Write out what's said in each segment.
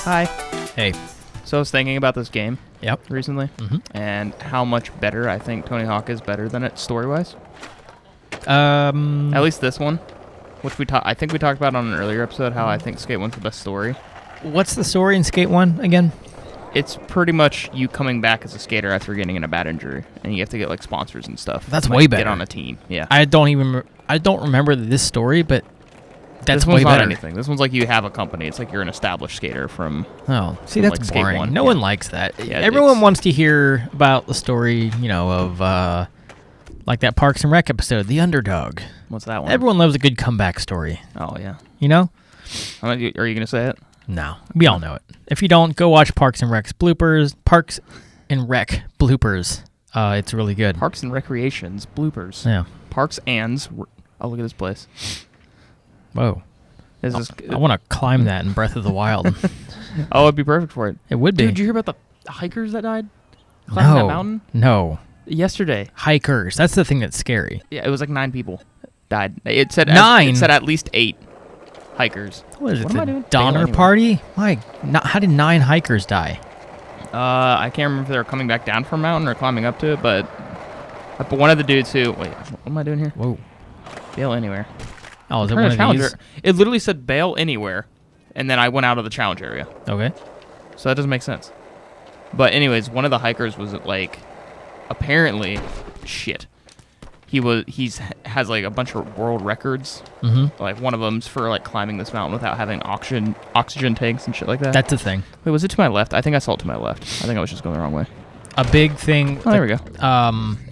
Hi. Hey. So I was thinking about this game recently, Mm-hmm. and how much better I think Tony Hawk is better than it story-wise. At At least this one, which I think we talked about on an earlier episode, how I think Skate 1's the best story. What's the story in Skate 1 again? It's pretty much you coming back as a skater after getting in a bad injury, and you have to get like sponsors and stuff. That's like, way better. Get on a team. Yeah. I don't remember this story, but that's this one's way not better. anything. This one's like you have a company. It's like you're an established skater from. Oh, see, from, that's like, Skate boring. 1. No one likes that. Yeah, Everyone wants to hear about the story, of like that Parks and Rec episode, The Underdog. What's that one? Everyone loves a good comeback story. Oh yeah. You know? Are you gonna say it? No, we all know it. If you don't, go watch Parks and Rec bloopers. It's really good. Parks and Recreations bloopers. Yeah. Parks ands. Oh, look at this place. Whoa. I want to climb that in Breath of the Wild. Oh, it'd be perfect for it. It would be. Dude, did you hear about the hikers that died climbing that mountain? No. Yesterday. Hikers. That's the thing that's scary. Yeah, it was like 9 people died. It said 9? It said at least 8 hikers. What is it? Am I doing? Donner Anyway. party? How did 9 hikers die? I can't remember if they were coming back down from a mountain or climbing up to it, but one of the dudes who... Wait, what am I doing here? Whoa. Bail anywhere. Oh, is it Turn one the of challenge these? area. It literally said bail anywhere, and then I went out of the challenge area. Okay. So that doesn't make sense. But anyways, one of the hikers was like, apparently, shit. He's has like a bunch of world records. Mm-hmm. Like one of them's for like climbing this mountain without having oxygen tanks and shit like that. That's a thing. Wait, was it to my left? I think I saw it to my left. I think I was just going the wrong way. A big thing. Oh, there we go.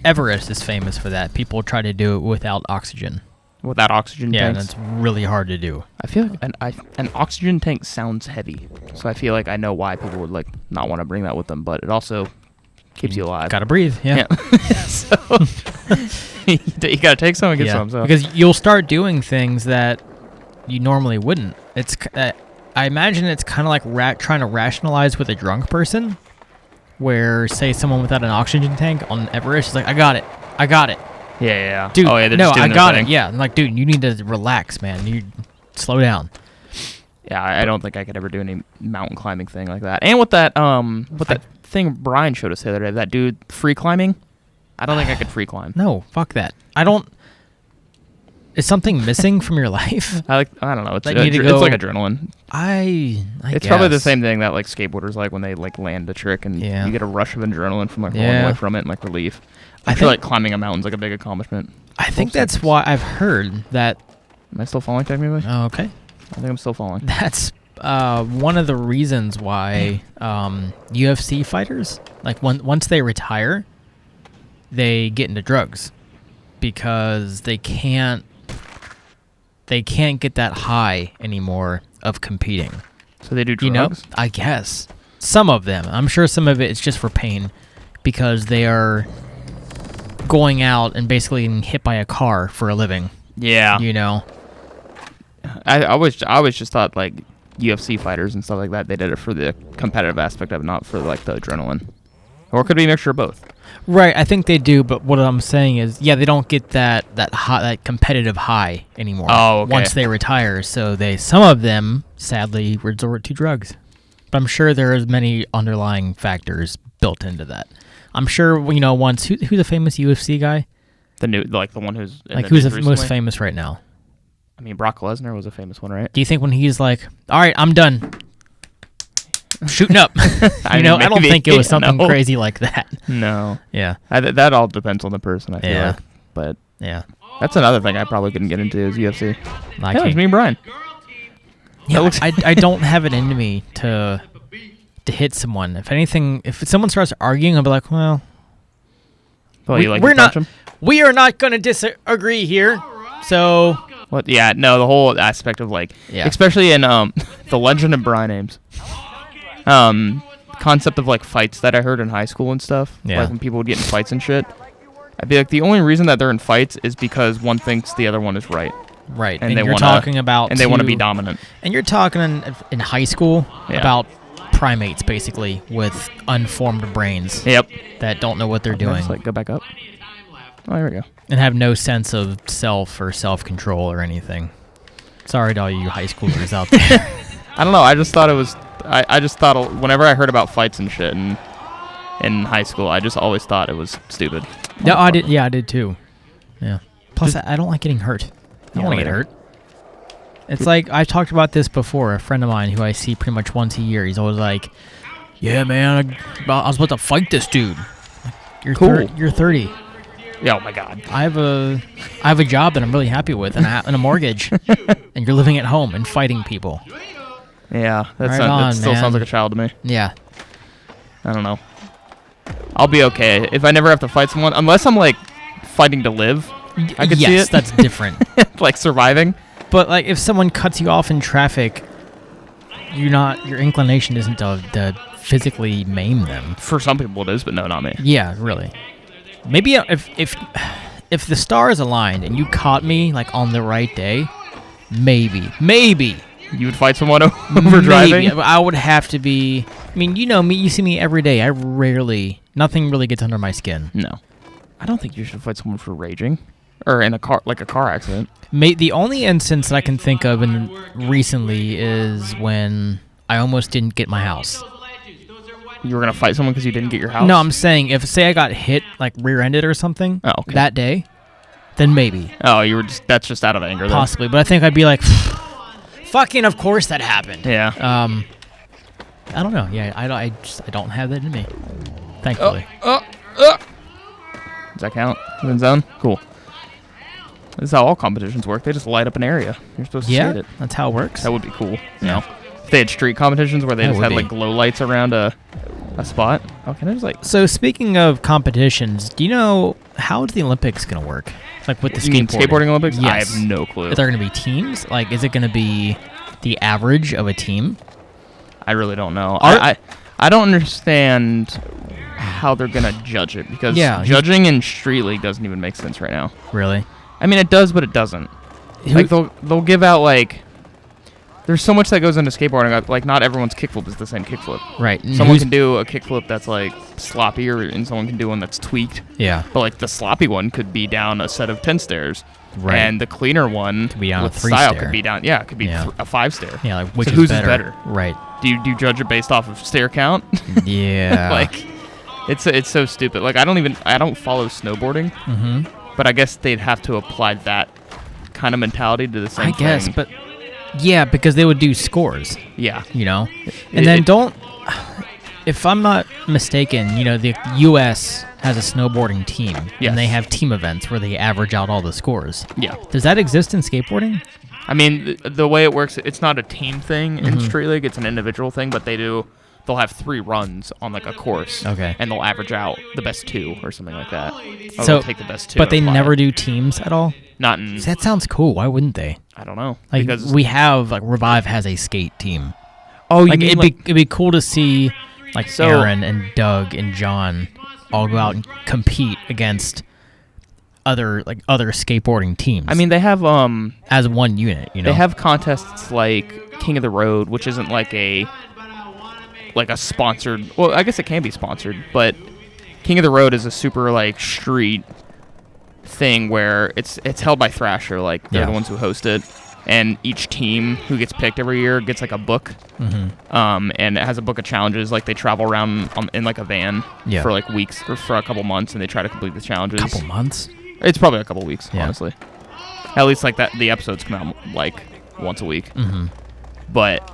Everest is famous for that. People try to do it without oxygen. Without oxygen Yeah, tanks? that's really hard to do. I feel like an oxygen tank sounds heavy. So I feel like I know why people would like not want to bring that with them, but it also keeps you alive. Gotta breathe, yeah. So you gotta take some and get some. So. Because you'll start doing things that you normally wouldn't. It's I imagine it's kind of like trying to rationalize with a drunk person, where say someone without an oxygen tank on Everest is like, I got it. Yeah. Dude, oh, yeah, they're no, just doing I their got thing. it. Yeah, I'm like, dude, you need to relax, man. You slow down. Yeah, I don't think I could ever do any mountain climbing thing like that. And with that thing Brian showed us the other day, that dude free climbing, I don't think I could free climb. No, fuck that. I don't. Is something missing from your life? I don't know. It's Like, it's like adrenaline. I It's guess. probably the same thing that like skateboarders like when they like land a trick and you get a rush of adrenaline from like rolling away from it and like relief. I feel like climbing a mountain's like a big accomplishment. I think that's why I've heard that. Am I still falling technically? Oh, okay. I think I'm still falling. That's one of the reasons why UFC fighters, like once they retire, they get into drugs because they can't get that high anymore of competing. So they do drugs? I guess. Some of them. I'm sure some of it is just for pain because they are going out and basically getting hit by a car for a living. Yeah. I always just thought like UFC fighters and stuff like that, they did it for the competitive aspect of it, not for like the adrenaline. Or it could be a mixture of both. Right, I think they do, but what I'm saying is, they don't get that competitive high anymore. Oh, okay. Once they retire, so some of them sadly resort to drugs. But I'm sure there is many underlying factors built into that. I'm sure once who's a famous UFC guy? The one who's who's the most famous right now? I mean, Brock Lesnar was a famous one, right? Do you think when he's like, all right, I'm done, shooting up, I don't think it was something crazy like that. No. Yeah. That all depends on the person, I feel like. But yeah, that's another thing I probably couldn't get into is UFC. Like it's me and Brian. Yeah, I don't have it into me to hit someone. If anything, if someone starts arguing, I'll be like, well, we are not going to disagree here. So what? Yeah, no, the whole aspect of especially in the Legend of Brian Ames, concept of like fights that I heard in high school and stuff. Yeah. Like when people would get in fights and shit. I'd be like, the only reason that they're in fights is because one thinks the other one is right. Right, and you're talking about, and they want to be dominant. And you're talking in high school about primates, basically, with unformed brains. Yep. That don't know what they're doing. Just, go back up. Oh, here we go. And have no sense of self or self-control or anything. Sorry to all you high schoolers out there. I don't know. I just thought it was I just thought whenever I heard about fights and shit in high school, I just always thought it was stupid. No, I did. Yeah, I did too. Yeah. Plus, I don't like getting hurt. I don't want to get hurt. It's like I've talked about this before. A friend of mine who I see pretty much once a year. He's always like, "Yeah, man, I was about to fight this dude." Like, you're cool. You're 30. Yeah, oh my god. I have a job that I'm really happy with and a mortgage, and you're living at home and fighting people. Yeah, Right that still sounds like a child to me. Yeah. I don't know. I'll be okay if I never have to fight someone, unless I'm like fighting to live. I could see it. Yes, that's different. Like surviving. But like if someone cuts you off in traffic, your inclination isn't to physically maim them. For some people it is, but no, not me. Yeah, really. Maybe if the stars aligned and you caught me like on the right day, maybe You would fight someone over driving? Maybe. I would have to be. I mean, you know me. You see me every day. Nothing really gets under my skin. No. I don't think you should fight someone for raging. Or in a car accident. The only instance that I can think of recently is when I almost didn't get my house. You were going to fight someone because you didn't get your house? No, I'm saying say I got hit, like rear-ended or something that day, then maybe. Oh, that's just out of anger then. Possibly, but I think I'd be like, fucking of course that happened. Yeah. I don't know. Yeah, I don't have that in me. Thankfully. Does that count? In zone? Cool. This is how all competitions work. They just light up an area. You're supposed to see it. That's how it works. That would be cool. You know? If they had street competitions where they just had like glow lights around a spot. Okay, there's like. So speaking of competitions, do you know how is the Olympics gonna work? Like with the skateboarding? You mean skateboarding Olympics? Yes. I have no clue. Are there gonna be teams? Like, is it gonna be the average of a team? I really don't know. I don't understand how they're gonna judge it because judging in Street League doesn't even make sense right now. Really? I mean, it does, but it doesn't. Like they'll give out like. There's so much that goes into skateboarding. Like, not everyone's kickflip is the same kickflip. Right. Someone can do a kickflip that's like sloppy, and someone can do one that's tweaked. Yeah. But like the sloppy one could be down a set of 10 stairs. Right. And the cleaner one could be down with a 3 style stair. could be down. Yeah, it could be a 5-stair. Yeah, like which so is whose better? is better? Right. Do you judge it based off of stair count? Yeah. Like, it's so stupid. Like I don't follow snowboarding. Mm-hmm. But I guess they'd have to apply that kind of mentality to the same thing. I guess, but yeah, because they would do scores. Yeah. You know? And then if I'm not mistaken, you know, the U.S. has a snowboarding team. Yes. And they have team events where they average out all the scores. Yeah. Does that exist in skateboarding? I mean, the way it works, it's not a team thing in Street League. It's an individual thing, but they'll have 3 runs on like a course. Okay. And they'll average out the best 2 or something like that. Or So they'll take the best 2. But they never do teams at all? Not in. That sounds cool. Why wouldn't they? I don't know. Like, because we have, like, Revive has a skate team. Oh, you like, mean it'd be cool to see, like, Aaron and Doug and John all go out and compete against other skateboarding teams. I mean, they have as one unit, you know. They have contests like King of the Road, which isn't like a sponsored. Well, I guess it can be sponsored, but King of the Road is a super like street thing where it's held by Thrasher, like they're the ones who host it, and each team who gets picked every year gets like a book, and it has a book of challenges. Like they travel around in like a van for like weeks or for a couple months, and they try to complete the challenges. Couple months? It's probably a couple weeks, honestly. At least like that, the episodes come out like once a week. But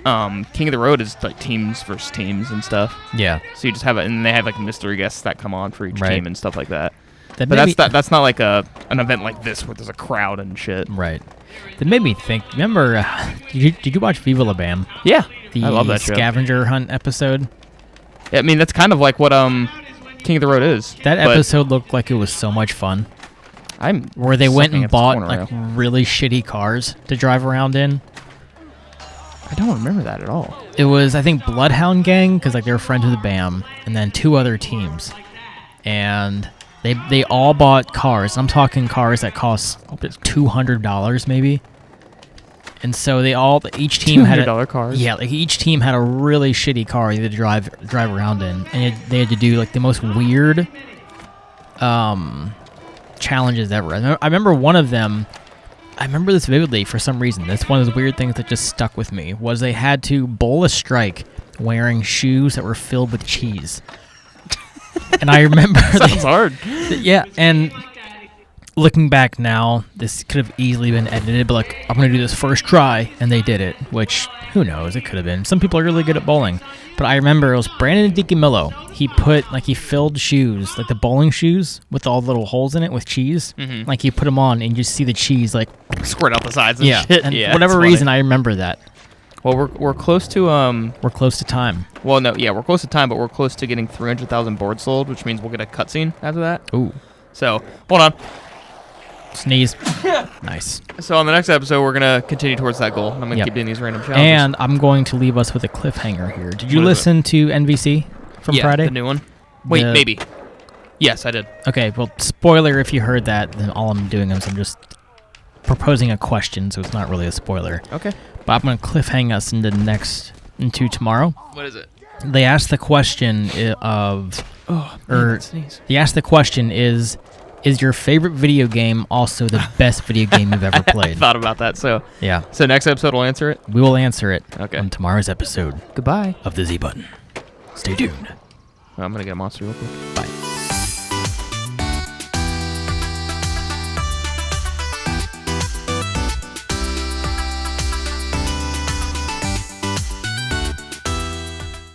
King of the Road is like teams versus teams and stuff. Yeah. So you just have it, and they have like mystery guests that come on for each team and stuff like that. But that's not like an event like this where there's a crowd and shit. Right. That made me think. Remember, did you watch Viva La Bam? Yeah. I love that scavenger hunt episode. Yeah, I mean, that's kind of like what King of the Road is. That episode looked like it was so much fun. Where they went and bought like really shitty cars to drive around in. I don't remember that at all. It was, I think, Bloodhound Gang, because like they were friends with the BAM, and then 2 other teams, and they all bought cars. I'm talking cars that cost $200 maybe. And so each team had $200 cars. Yeah, like each team had a really shitty car to drive around in, and they had to do like the most weird challenges ever. I remember one of them. I remember this vividly for some reason. That's one of those weird things that just stuck with me, was they had to bowl a strike wearing shoes that were filled with cheese. And I remember... Sounds hard. Yeah, and looking back now, this could have easily been edited, but like, I'm going to do this first try, and they did it, which, who knows, it could have been. Some people are really good at bowling. But I remember it was Brandon DiCamillo. He filled shoes, like the bowling shoes, with all the little holes in it with cheese. Mm-hmm. Like, you put them on, and you just see the cheese, like... Squirt out the sides and yeah, shit. and Yeah, whatever reason, I remember that. Well, we're close to... We're close to time. Well, no, yeah, we're close to time, but we're close to getting 300,000 boards sold, which means we'll get a cutscene after that. Ooh. So, hold on. Sneeze. Nice. So on the next episode, we're going to continue towards that goal. I'm going to keep doing these random challenges. And I'm going to leave us with a cliffhanger here. Did you What is listen to NVC from Friday? The new one? Wait, maybe. Yes, I did. Okay, well, spoiler if you heard that, then all I'm doing is I'm just proposing a question, so it's not really a spoiler. Okay. But I'm going to cliffhang us into tomorrow. What is it? They asked the question of... They asked the question is your favorite video game also the best video game you've ever played? I thought about that, so... Yeah. So next episode we'll answer it? We will answer it on tomorrow's episode. Goodbye. Of the Z Button. Stay tuned. I'm going to get a monster real quick. Bye.